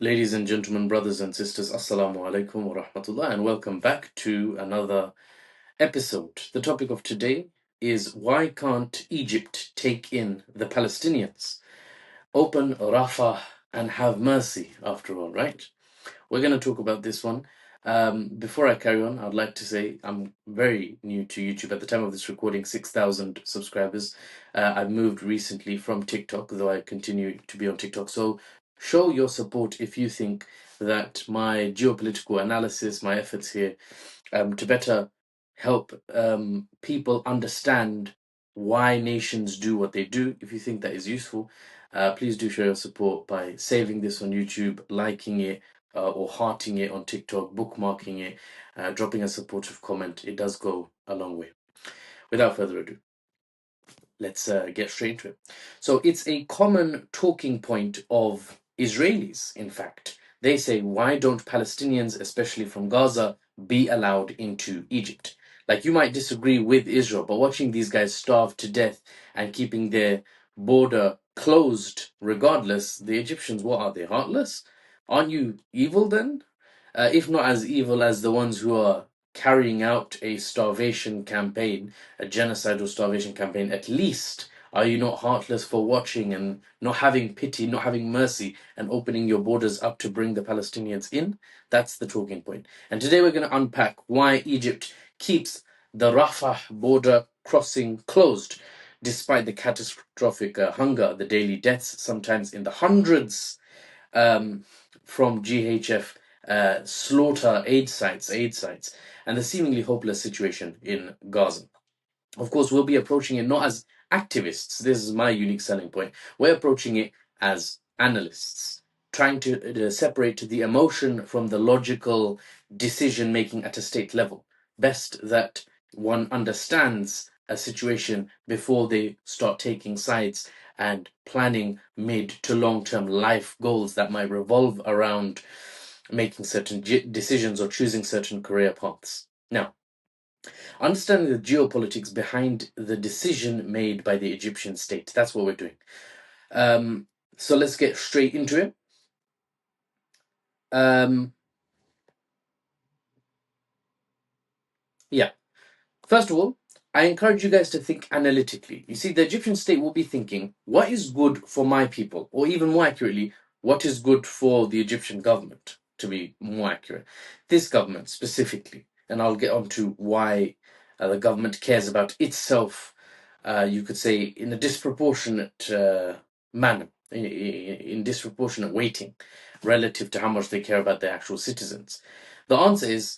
Ladies and gentlemen, brothers and sisters, Assalamu alaikum wa rahmatullah, and welcome back to another episode. The topic of today is why can't Egypt take in the Palestinians? Open Rafah and have mercy, after all, right? We're going to talk about this one. Before I carry on, I'd like to say I'm very new to YouTube. At the time of this recording, 6,000 subscribers. I've moved recently from TikTok, though I continue to be on TikTok. So show your support if you think that my geopolitical analysis, my efforts here to better help people understand why nations do what they do. If you think that is useful, please do show your support by saving this on YouTube, liking it, or hearting it on TikTok, bookmarking it, dropping a supportive comment. It does go a long way. Without further ado, let's get straight into it. So it's a common talking point of Israelis, in fact. They say, why don't Palestinians, especially from Gaza, be allowed into Egypt? Like, you might disagree with Israel, but watching these guys starve to death and keeping their border closed regardless, the Egyptians, what are they, heartless? Aren't you evil then? If not as evil as the ones who are carrying out a starvation campaign, a genocidal starvation campaign, at least are you not heartless for watching and not having pity, not having mercy, and opening your borders up to bring the Palestinians in? That's the talking point. And today we're going to unpack why Egypt keeps the Rafah border crossing closed, despite the catastrophic hunger, the daily deaths, sometimes in the hundreds, from GHF slaughter aid sites, and the seemingly hopeless situation in Gaza. Of course, we'll be approaching it not as activists. This is my unique selling point. We're approaching it as analysts, trying to separate the emotion from the logical decision making at a state level. Best that one understands a situation before they start taking sides and planning mid to long term life goals that might revolve around making certain decisions or choosing certain career paths. Now, understanding the geopolitics behind the decision made by the Egyptian state. That's what we're doing. So let's get straight into it. Yeah. First of all, I encourage you guys to think analytically. You see, the Egyptian state will be thinking, what is good for my people? Or even more accurately, what is good for the Egyptian government, to be more accurate. This government specifically. And I'll get on to why the government cares about itself, you could say, in a disproportionate manner, in disproportionate weighting relative to how much they care about their actual citizens. The answer is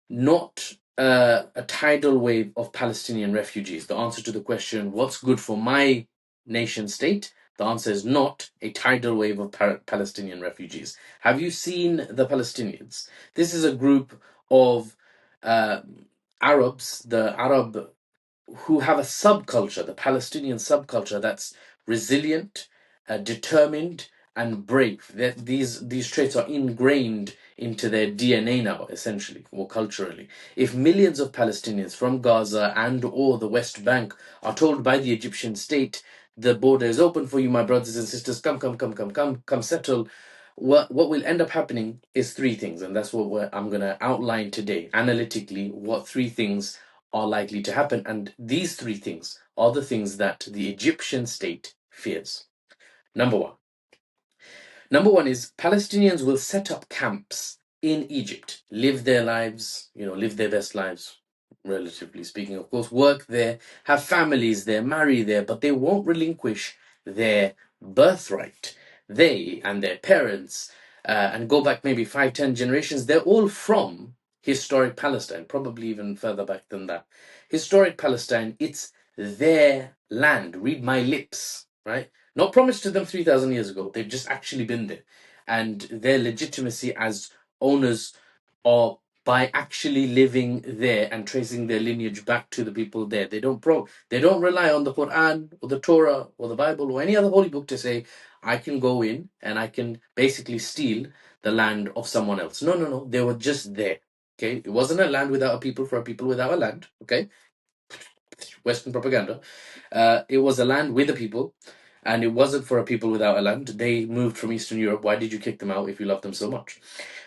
not a tidal wave of Palestinian refugees. The answer to the question, what's good for my nation state? The answer is not a tidal wave of Palestinian refugees. Have you seen the Palestinians? This is a group of Arabs, the Arab who have a subculture, the Palestinian subculture, that's resilient, determined, and brave. These traits are ingrained into their DNA now, essentially, or culturally. If millions of Palestinians from Gaza and or the West Bank are told by the Egyptian state, the border is open for you, my brothers and sisters, come settle. What will end up happening is three things, and that's what I'm going to outline today, analytically, what three things are likely to happen. And these three things are the things that the Egyptian state fears. Number one. Number one is Palestinians will set up camps in Egypt, live their lives, live their best lives, relatively speaking, of course, work there, have families there, marry there, but they won't relinquish their birthright. They and their parents, and go back maybe 5, 10 generations, they're all from historic Palestine, probably even further back than that. Historic Palestine, it's their land. Read my lips, right? Not promised to them 3,000 years ago. They've just actually been there. And their legitimacy as owners are by actually living there and tracing their lineage back to the people there. They don't rely on the Quran or the Torah or the Bible or any other holy book to say, I can go in and I can basically steal the land of someone else. No, no, no. They were just there. Okay. It wasn't a land without a people for a people without a land. Okay. Western propaganda. It was a land with a people. and it wasn't for a people without a land. They moved from Eastern Europe. Why did you kick them out if you love them so much?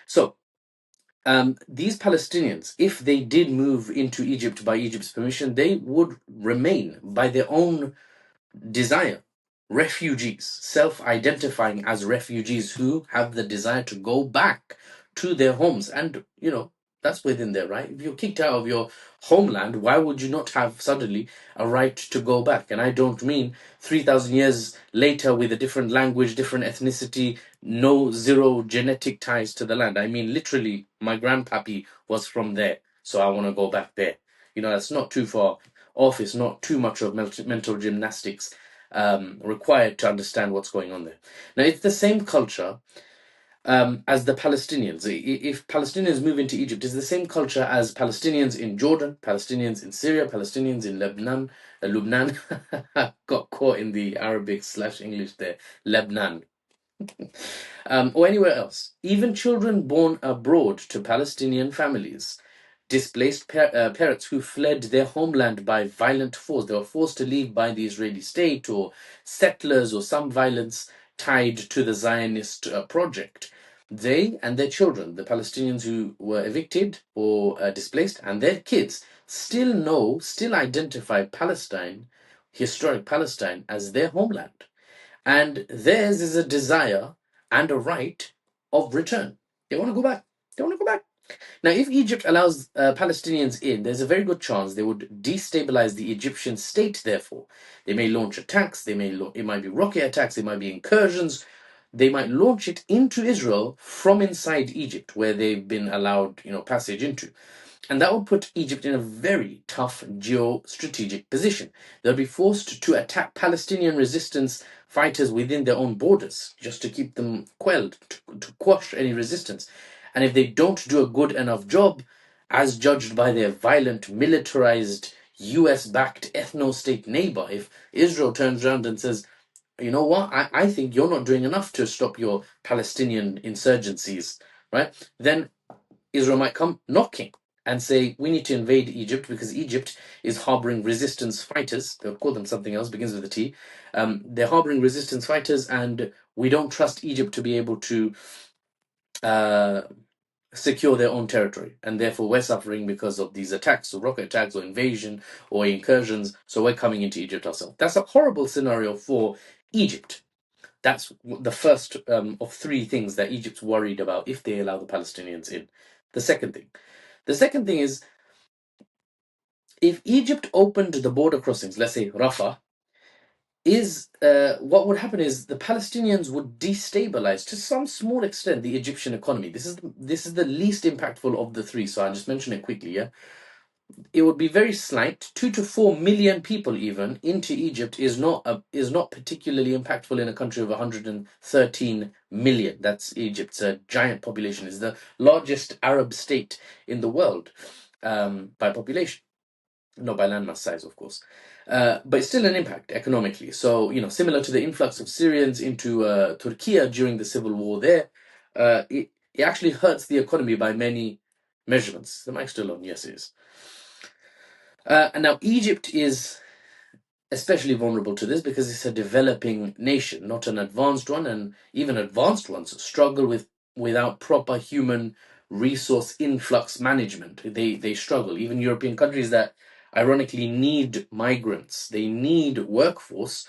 So these Palestinians, if they did move into Egypt by Egypt's permission, they would remain by their own desire refugees, self-identifying as refugees who have the desire to go back to their homes. And that's within their right. If you're kicked out of your homeland, why would you not have suddenly a right to go back? And I don't mean 3,000 years later with a different language, different ethnicity, no zero genetic ties to the land. I mean literally my grandpappy was from there, so I want to go back there. That's not too far off. It's not too much of mental gymnastics required to understand what's going on there. Now, it's the same culture as the Palestinians. If Palestinians move into Egypt, it's the same culture as Palestinians in Jordan, Palestinians in Syria, Palestinians in Lebanon. Lebanon got caught in the Arabic/English there. Lebanon. Or anywhere else. Even children born abroad to Palestinian families, displaced parents who fled their homeland by violent force. They were forced to leave by the Israeli state or settlers or some violence tied to the Zionist project. They and their children, the Palestinians who were evicted or displaced, and their kids still identify Palestine, historic Palestine, as their homeland. And theirs is a desire and a right of return. They want to go back. They want to go back. Now, if Egypt allows Palestinians in, there's a very good chance they would destabilize the Egyptian state, therefore. They may launch attacks, it might be rocket attacks, it might be incursions. They might launch it into Israel from inside Egypt, where they've been allowed, passage into. And that would put Egypt in a very tough geostrategic position. They'll be forced to attack Palestinian resistance fighters within their own borders, just to keep them quelled, to quash any resistance. And if they don't do a good enough job, as judged by their violent, militarized, US backed ethno state neighbor, if Israel turns around and says, you know what, I think you're not doing enough to stop your Palestinian insurgencies, right? Then Israel might come knocking and say, we need to invade Egypt because Egypt is harboring resistance fighters. They'll call them something else, begins with a T. They're harboring resistance fighters, and we don't trust Egypt to be able to uh, secure their own territory. And therefore, we're suffering because of these attacks, or rocket attacks, or invasion, or incursions. So we're coming into Egypt ourselves. That's a horrible scenario for Egypt. That's the first of three things that Egypt's worried about if they allow the Palestinians in. The second thing. The second thing is, if Egypt opened the border crossings, let's say Rafah, what would happen is the Palestinians would destabilize to some small extent the Egyptian economy. This is the least impactful of the three, so I'll just mention it quickly. Yeah, it would be very slight. 2 to 4 million people even into Egypt is not particularly impactful in a country of 113 million. That's Egypt's a giant population. It's the largest Arab state in the world by population. Not by landmass size, of course, but it's still an impact economically. So, similar to the influx of Syrians into Turkey during the civil war there, it actually hurts the economy by many measurements. The mic's still on, yes, it is. And now Egypt is especially vulnerable to this because it's a developing nation, not an advanced one, and even advanced ones struggle without proper human resource influx management. They struggle. Even European countries that ironically need migrants, they need workforce.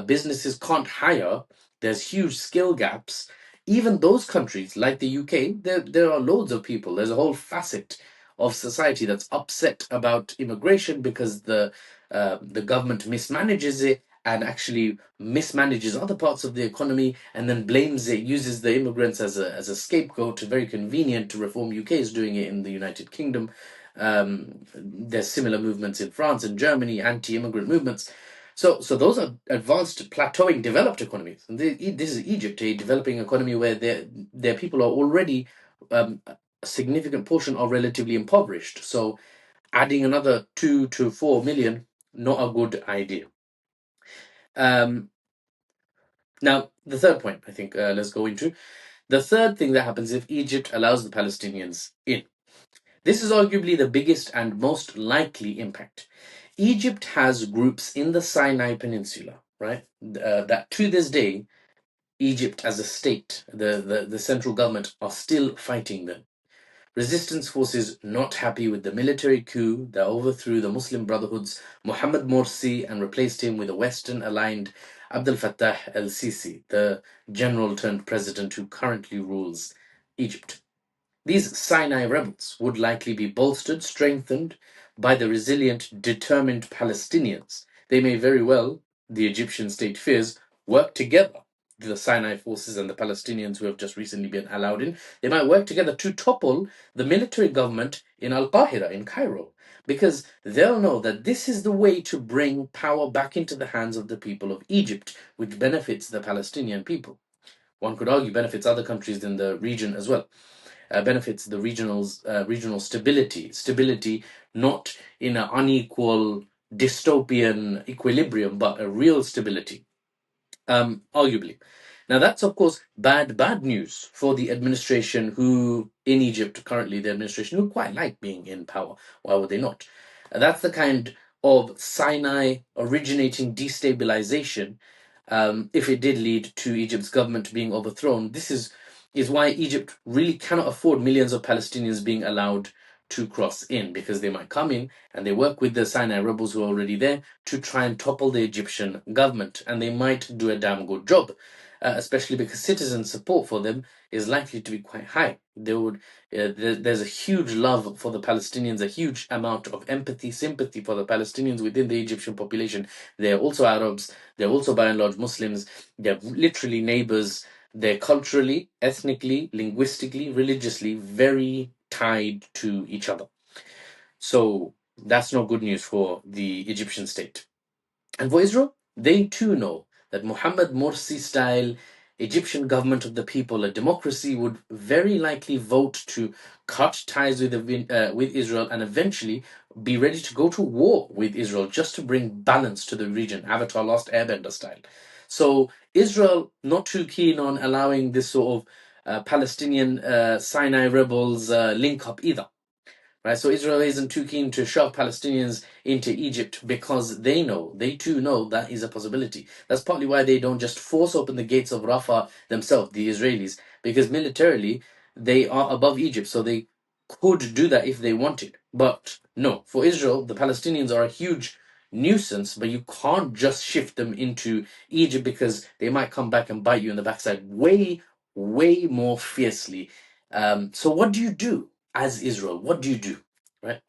Businesses can't hire. There's huge skill gaps. Even those countries, like the UK, there are loads of people. There's a whole facet of society that's upset about immigration because the government mismanages it and actually mismanages other parts of the economy and then blames it, uses the immigrants as a scapegoat. Very convenient to reform. UK is doing it in the United Kingdom. There's similar movements in France and Germany, anti-immigrant movements. So those are advanced, plateauing, developed economies. And this is Egypt, a developing economy where their people are already a significant portion are relatively impoverished. So adding another 2 to 4 million, not a good idea. Now, the third point, I think, let's go into. The third thing that happens if Egypt allows the Palestinians in. This is arguably the biggest and most likely impact. Egypt has groups in the Sinai Peninsula, right? That to this day, Egypt as a state, the central government are still fighting them. Resistance forces not happy with the military coup that overthrew the Muslim Brotherhood's Mohammed Morsi and replaced him with a Western aligned Abdel Fattah el Sisi, the general turned president who currently rules Egypt. These Sinai rebels would likely be bolstered, strengthened by the resilient, determined Palestinians. They may very well, the Egyptian state fears, work together. The Sinai forces and the Palestinians who have just recently been allowed in, they might work together to topple the military government in Al Qahira, in Cairo, because they'll know that this is the way to bring power back into the hands of the people of Egypt, which benefits the Palestinian people. One could argue benefits other countries in the region as well, benefits the regional stability not in an unequal dystopian equilibrium, but a real stability, arguably. Now, that's of course bad news for the administration who, in Egypt currently, the administration who quite like being in power. Why would they not? That's the kind of Sinai originating destabilization. If it did lead to Egypt's government being overthrown, is why Egypt really cannot afford millions of Palestinians being allowed to cross in, because they might come in and they work with the Sinai rebels who are already there to try and topple the Egyptian government, and they might do a damn good job, especially because citizen support for them is likely to be quite high. There's a huge love for the Palestinians, a huge amount of empathy, sympathy for the Palestinians within the Egyptian population. They're also Arabs. They're also by and large Muslims. They're literally neighbors. They're culturally, ethnically, linguistically, religiously very tied to each other. So that's no good news for the Egyptian state. And for Israel, they too know that Mohammed Morsi style Egyptian government of the people, a democracy, would very likely vote to cut ties with Israel and eventually be ready to go to war with Israel just to bring balance to the region, Avatar Lost Airbender style. So Israel not too keen on allowing this sort of Palestinian Sinai rebels link up either, right? So Israel isn't too keen to shove Palestinians into Egypt because they too know that is a possibility. That's partly why they don't just force open the gates of Rafah themselves, the Israelis, because militarily they are above Egypt, so they could do that if they wanted. But no, for Israel, the Palestinians are a huge nuisance, but you can't just shift them into Egypt because they might come back and bite you in the backside way more fiercely. So what do you do as Israel? What do you do? Right?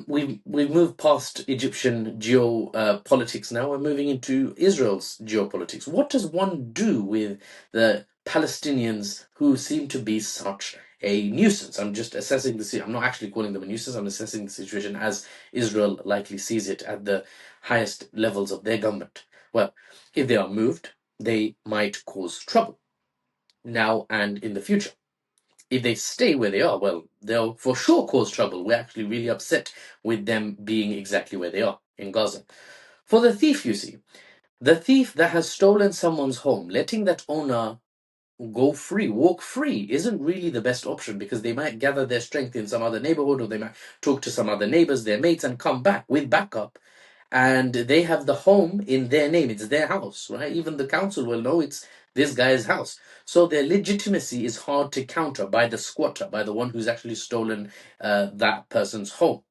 We've moved past Egyptian geopolitics now. We're moving into Israel's geopolitics. What does one do with the Palestinians who seem to be such a nuisance? I'm just assessing I'm not actually calling them a nuisance. I'm assessing the situation as Israel likely sees it at the highest levels of their government. Well, if they are moved, they might cause trouble now and in the future. If they stay where they are, well, they'll for sure cause trouble. We're actually really upset with them being exactly where they are in Gaza. For the thief, you see, the thief that has stolen someone's home, letting that owner go free, walk free, isn't really the best option, because they might gather their strength in some other neighborhood, or they might talk to some other neighbors, their mates, and come back with backup. And they have the home in their name. It's their house, right? Even the council will know it's this guy's house. So their legitimacy is hard to counter by the squatter, by the one who's actually stolen that person's home.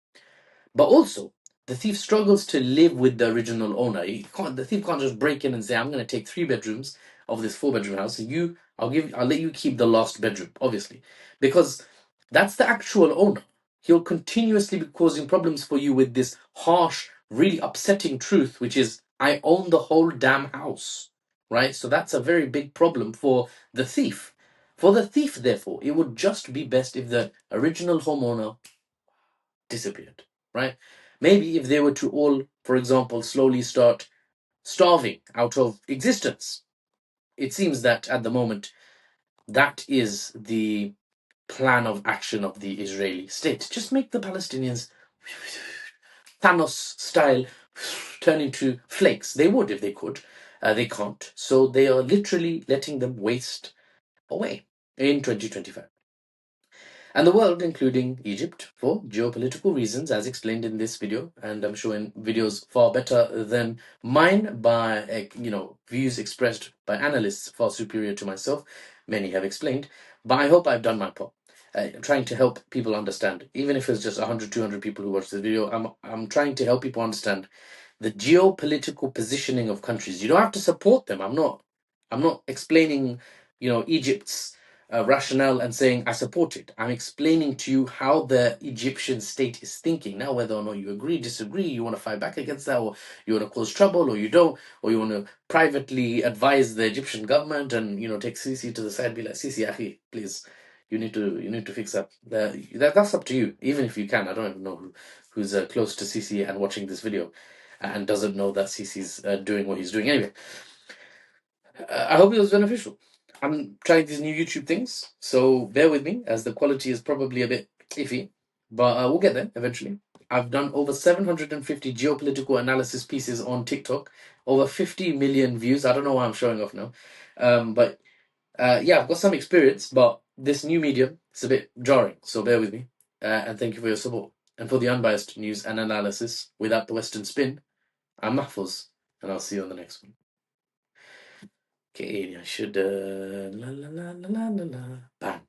But also, the thief struggles to live with the original owner. The thief can't just break in and say, "I'm going to take 3 bedrooms of this 4 bedroom house. I'll let you keep the last bedroom," obviously, because that's the actual owner. He'll continuously be causing problems for you with this harsh, really upsetting truth, which is, "I own the whole damn house," right? So that's a very big problem for the thief. For the thief, therefore, it would just be best if the original homeowner disappeared, right? Maybe if they were to all, for example, slowly start starving out of existence. It seems that at the moment, that is the plan of action of the Israeli state. Just make the Palestinians Thanos style turn into flakes. They would if they could. They can't. So they are literally letting them waste away in 2025. and the world, including Egypt, for geopolitical reasons, as explained in this video, and I'm sure in videos far better than mine by views expressed by analysts far superior to myself. Many have explained, but I hope I've done my part. Trying to help people understand, even if it's just 100, 200 people who watch this video. I'm trying to help people understand the geopolitical positioning of countries. You don't have to support them. I'm not explaining, Egypt's rationale and saying I support it. I'm explaining to you how the Egyptian state is thinking. Now, whether or not you agree, disagree, you want to fight back against that, or you want to cause trouble, or you don't, or you want to privately advise the Egyptian government and take Sisi to the side, be like, Sisi, Ahi, please, you need to fix that. That's up to you. Even if you can, I don't even know who's close to Sisi and watching this video and doesn't know that Sisi's doing what he's doing. Anyway, I hope it was beneficial. I'm trying these new YouTube things, so bear with me as the quality is probably a bit iffy, but we'll get there eventually. I've done over 750 geopolitical analysis pieces on TikTok, over 50 million views. I don't know why I'm showing off now. But yeah, I've got some experience, but this new medium is a bit jarring, so bear with me. And thank you for your support. And for the unbiased news and analysis without the Western spin, I'm Mahfouz, and I'll see you on the next one. Okay, I should la la la la la la la. Bang.